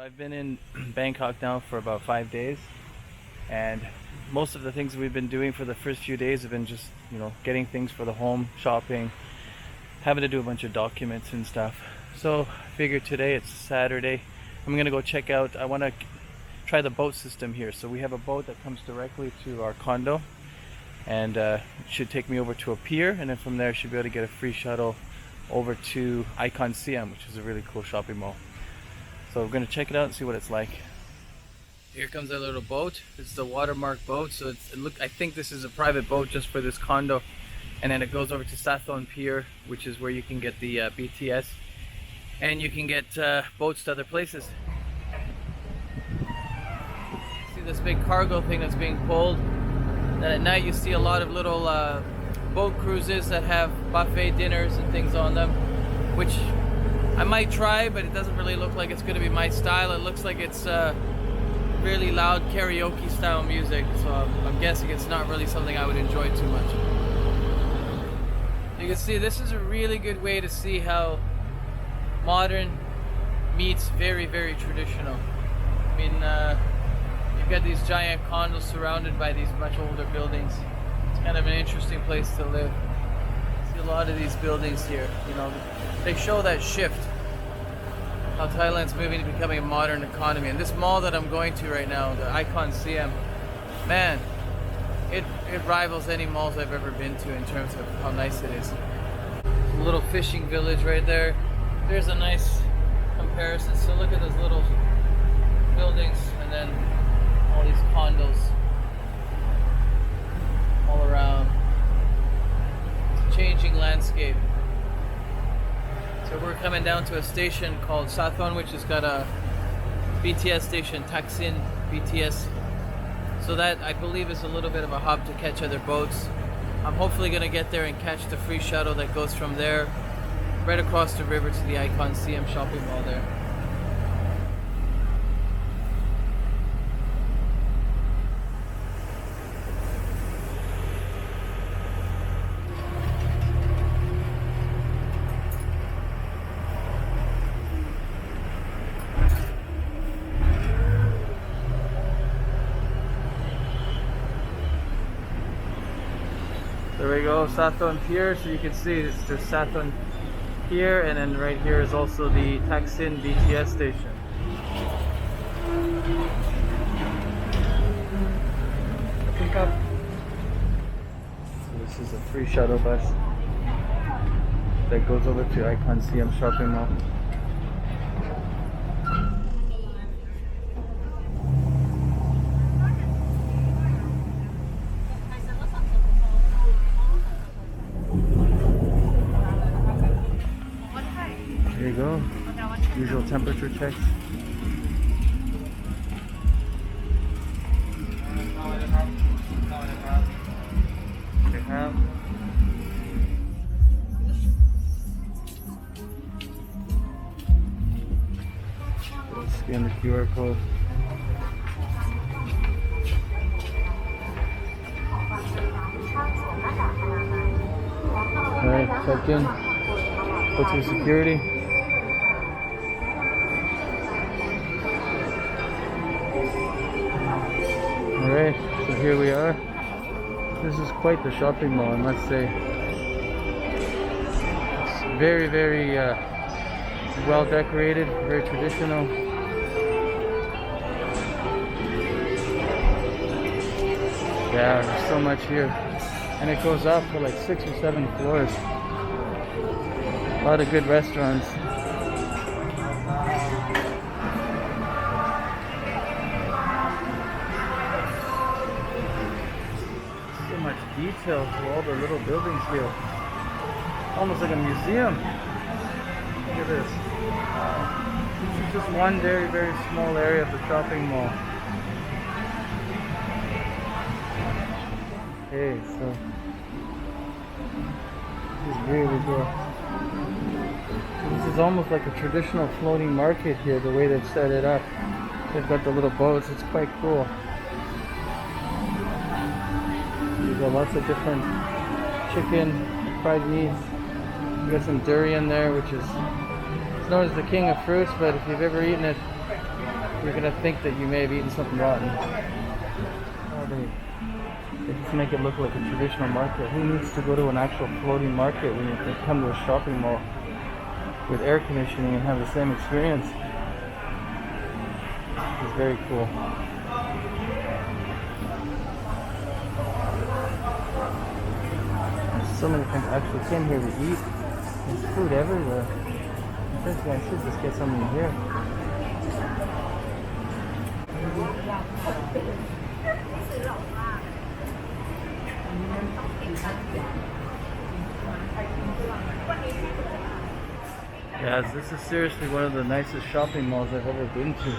I've been in Bangkok now for about 5 days, and most of the things we've been doing for the first few days have been just, getting things for the home, shopping, having to do a bunch of documents and stuff. So I figured today, it's Saturday, I'm gonna go check out, I wanna try the boat system here. So we have a boat that comes directly to our condo, and it should take me over to a pier, and then from there I should be able to get a free shuttle over to IconSiam, which is a really cool shopping mall. So we're gonna check it out and see what it's like. Here comes our little boat. It's the watermark boat. So I think this is a private boat just for this condo. And then it goes over to Sathon Pier, which is where you can get the BTS. And you can get boats to other places. See this big cargo thing that's being pulled. And at night you see a lot of little boat cruises that have buffet dinners and things on them, which I might try, but it doesn't really look like it's going to be my style. It looks like it's really loud karaoke style music, so I'm guessing it's not really something I would enjoy too much. You can see this is a really good way to see how modern meets very, very traditional. I mean, you've got these giant condos surrounded by these much older buildings. It's kind of an interesting place to live. See a lot of these buildings here, they show that shift, how Thailand's moving to becoming a modern economy. And this mall that I'm going to right now, the IconSiam, man, it rivals any malls I've ever been to in terms of how nice it is. A little fishing village right there. There's a nice comparison. So look at those little buildings and then all these condos all around. Changing landscape. So we're coming down to a station called Sathon, which has got a BTS station, Taksin BTS. So that, I believe, is a little bit of a hub to catch other boats. I'm hopefully going to get there and catch the free shuttle that goes from there right across the river to the IconSiam Shopping Mall there. There we go, Sathon Pier. So you can see it's the Sathon Pier, and then right here is also the Taksin BTS station. Pick up. So this is a free shuttle bus that goes over to IconSiam Shopping Mall. There you go. Usual temperature checks. Scan the QR code. Alright, check in. Go through security. Alright, so here we are. This is quite the shopping mall, I must say. It's very, very well decorated, very traditional. Yeah, there's so much here. And it goes up for like 6 or 7 floors. A lot of good restaurants. Detail to all the little buildings here. Almost like a museum. Look at this. This is just one very, very small area of the shopping mall. Okay, so this is really cool. This is almost like a traditional floating market here, the way they've set it up. They've got the little boats, it's quite cool. You've got lots of different chicken, fried meats. You got some durian there, which is known as the king of fruits, but if you've ever eaten it, you're gonna think that you may have eaten something rotten. Oh, they just make it look like a traditional market. Who needs to go to an actual floating market when you can come to a shopping mall with air conditioning and have the same experience? It's very cool. There's so many things. I actually came here to eat. There's food everywhere. I think I should just get something here. Yeah, this is seriously one of the nicest shopping malls I've ever been to.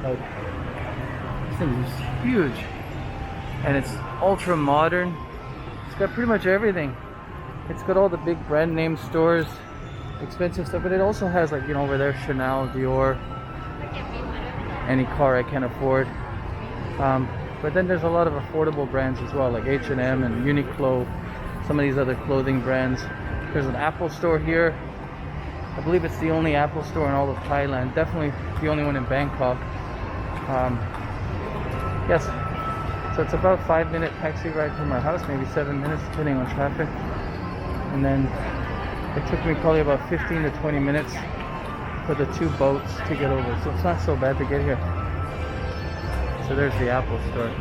Like, this thing is huge, and it's ultra modern. It's got pretty much everything. It's got all the big brand name stores, expensive stuff, but it also has, like, you know, over there, Chanel, Dior, any car I can afford. But then there's a lot of affordable brands as well, like H&M and Uniqlo, some of these other clothing brands. There's an Apple store here. I believe it's the only Apple store in all of Thailand. Definitely the only one in Bangkok. Yes, so it's about 5-minute taxi ride from our house, maybe 7 minutes depending on traffic. And then it took me probably about 15 to 20 minutes for the 2 boats to get over. So it's not so bad to get here. So there's the Apple store.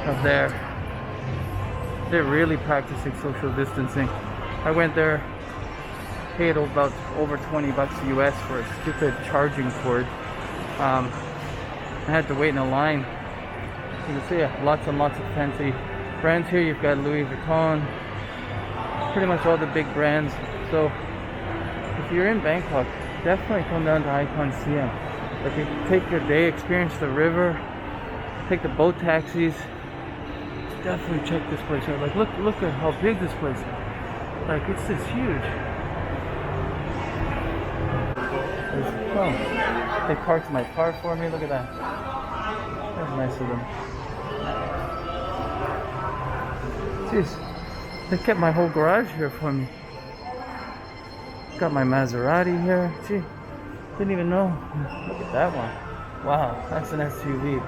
Up there, they're really practicing social distancing. I went there, paid about over 20 bucks US for a stupid charging cord. I had to wait in a line. You can see lots and lots of fancy brands here. You've got Louis Vuitton, pretty much all the big brands. So if you're in Bangkok, definitely come down to IconSiam. Like, you take your day, experience the river, take the boat taxis. Definitely check this place out. Like, look at how big this place is. Like, it's just huge. Oh, they parked my car for me. Look at that. That's nice of them. Jeez, they kept my whole garage here for me. Got my Maserati here. Gee, didn't even know. Look at that one. Wow, that's an SUV.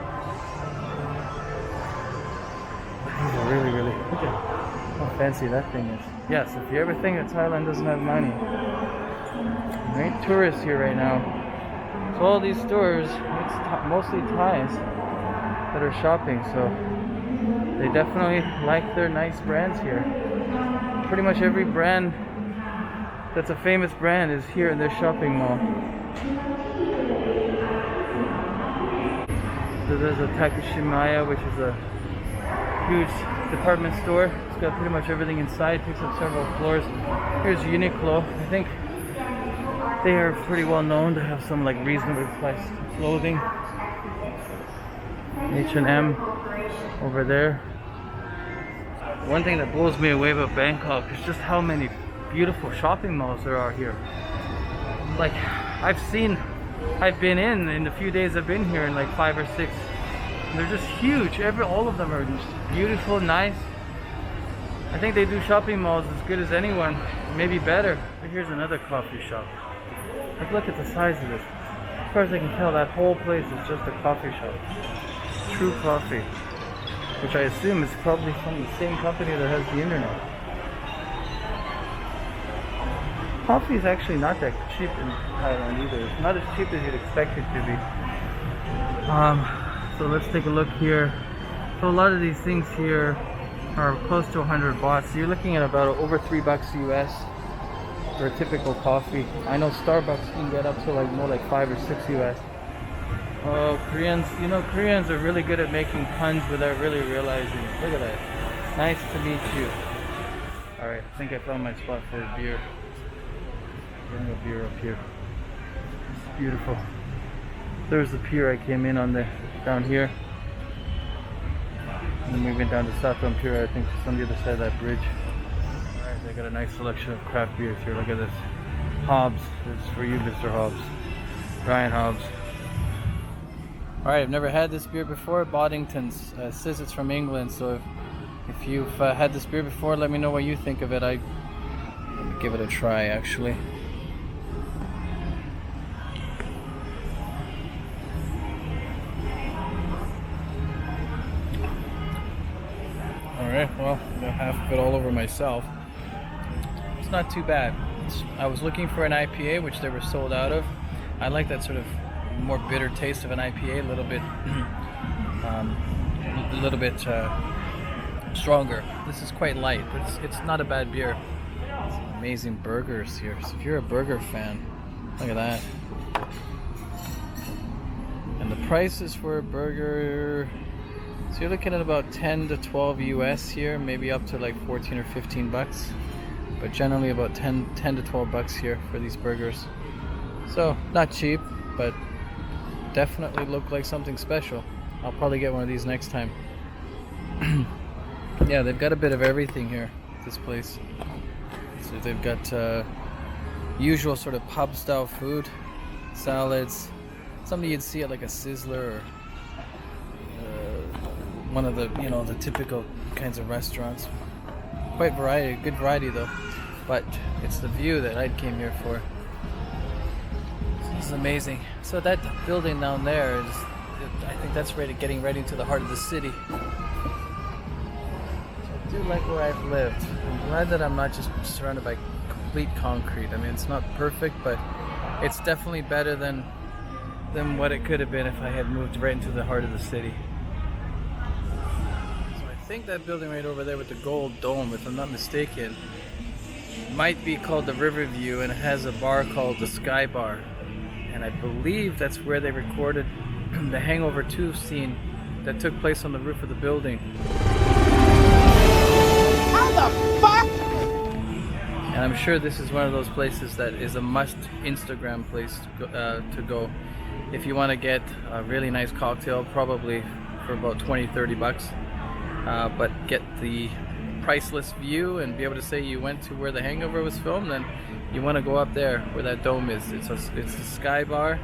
These are really, look at how fancy that thing is. Yes, if you ever think that Thailand doesn't have money, there ain't tourists here right now. So all these stores, it's mostly Thais that are shopping, so they definitely like their nice brands here. Pretty much every brand that's a famous brand is here in this shopping mall. So there's a Takashimaya, which is a huge department store. It's got pretty much everything inside, takes up several floors. Here's Uniqlo. I think they are pretty well known to have some, like, reasonably priced clothing. H&M over there. One thing that blows me away about Bangkok is just how many beautiful shopping malls there are here. Like, I've been in the few days I've been here, in like 5 or 6. They're just huge. All of them are just beautiful, nice. I think they do shopping malls as good as anyone, maybe better. But here's another coffee shop. Like, look at the size of this. As far as I can tell, that whole place is just a coffee shop. True Coffee, which I assume is probably from the same company that has the internet. Coffee is actually not that cheap in Thailand either. It's not as cheap as you'd expect it to be. So let's take a look here. So a lot of these things here are close to 100 baht. So you're looking at about over 3 bucks US for a typical coffee. I know Starbucks can get up to like more like 5 or 6 US. Oh, Koreans, you know, Koreans are really good at making puns without really realizing. Look at that. Nice to meet you. Alright, I think I found my spot for a beer. Getting a beer up here. It's beautiful. There's the pier I came in on down here. And then we went down to Sathon Pier, I think, just on the other side of that bridge. Alright, they got a nice selection of craft beers here. Look at this. Hobbs. This is for you, Mr. Hobbs. Brian Hobbs. Alright, I've never had this beer before. Boddington's. Says it's from England, so if you've had this beer before, let me know what you think of it. Let me give it a try, actually. Alright, well, I got half of it all over myself. It's not too bad. I was looking for an IPA, which they were sold out of. I like that sort of more bitter taste of an IPA, a little bit stronger. This is quite light, but it's not a bad beer. Some amazing burgers here. So if you're a burger fan, look at that. And the prices for a burger, so you're looking at about 10 to 12 US here, maybe up to like 14 or 15 bucks. But generally about 10 to 12 bucks here for these burgers. So not cheap, but definitely look like something special. I'll probably get one of these next time. Yeah, they've got a bit of everything here at this place. So they've got usual sort of pub style food, salads, something you'd see at like a Sizzler or one of the, you know, the typical kinds of restaurants. Quite good variety though. But it's the view that I came here for. This is amazing. So that building down there is, I think that's getting ready to the heart of the city. So I do like where I've lived. I'm glad that I'm not just surrounded by complete concrete. I mean, it's not perfect, but it's definitely better than what it could have been if I had moved right into the heart of the city. So I think that building right over there with the gold dome, if I'm not mistaken, might be called the Riverview, and it has a bar called the Sky Bar. And I believe that's where they recorded the Hangover 2 scene that took place on the roof of the building. How the fuck? And I'm sure this is one of those places that is a must Instagram place to go. If you want to get a really nice cocktail, probably for about 20-30 bucks. But get the priceless view and be able to say you went to where the Hangover was filmed, then you want to go up there where that dome is. It's a Sky Bar.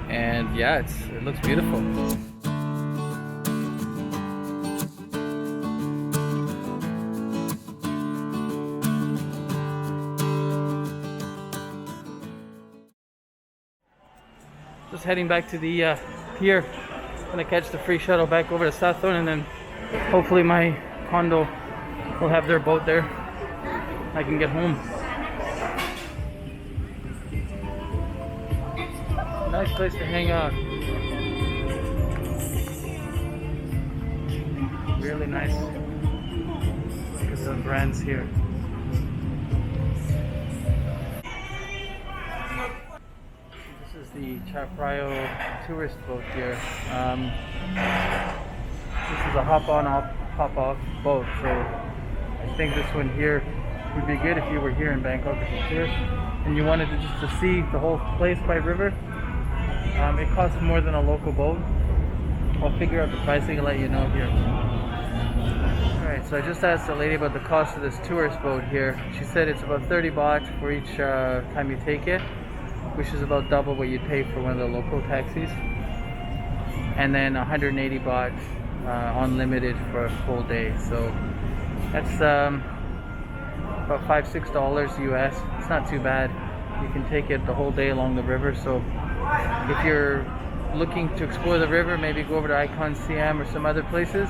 And yeah, it looks beautiful. Just heading back to the pier. Gonna catch the free shuttle back over to Sathon, and then hopefully my condo will have their boat there. I can get home. Nice place to hang out. Really nice. Look at some brands here. This is the Chaprayo tourist boat here. This is a hop-on, hop-off boat, so I think this one here would be good if you were here in Bangkok as a tourist and you wanted to see the whole place by river. It costs more than a local boat. I'll figure out the pricing and let you know here. Alright, so I just asked the lady about the cost of this tourist boat here. She said it's about 30 baht for each time you take it, which is about double what you'd pay for one of the local taxis. And then 180 baht unlimited for a full day. So that's about $5-6 US. It's not too bad. You can take it the whole day along the river. So if you're looking to explore the river, maybe go over to IconSiam or some other places,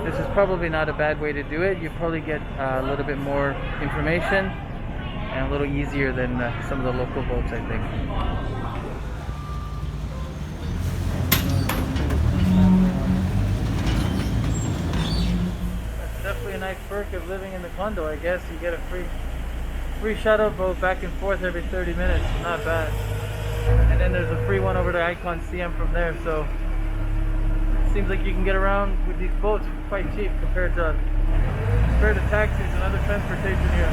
this is probably not a bad way to do it. You probably get a little bit more information and a little easier than some of the local boats, I think. That's definitely a nice perk of living in the condo, I guess. You get a free shuttle boat back and forth every 30 minutes. Not bad. And then there's a free one over to IconSiam from there, so it seems like you can get around with these boats quite cheap compared to taxis and other transportation here.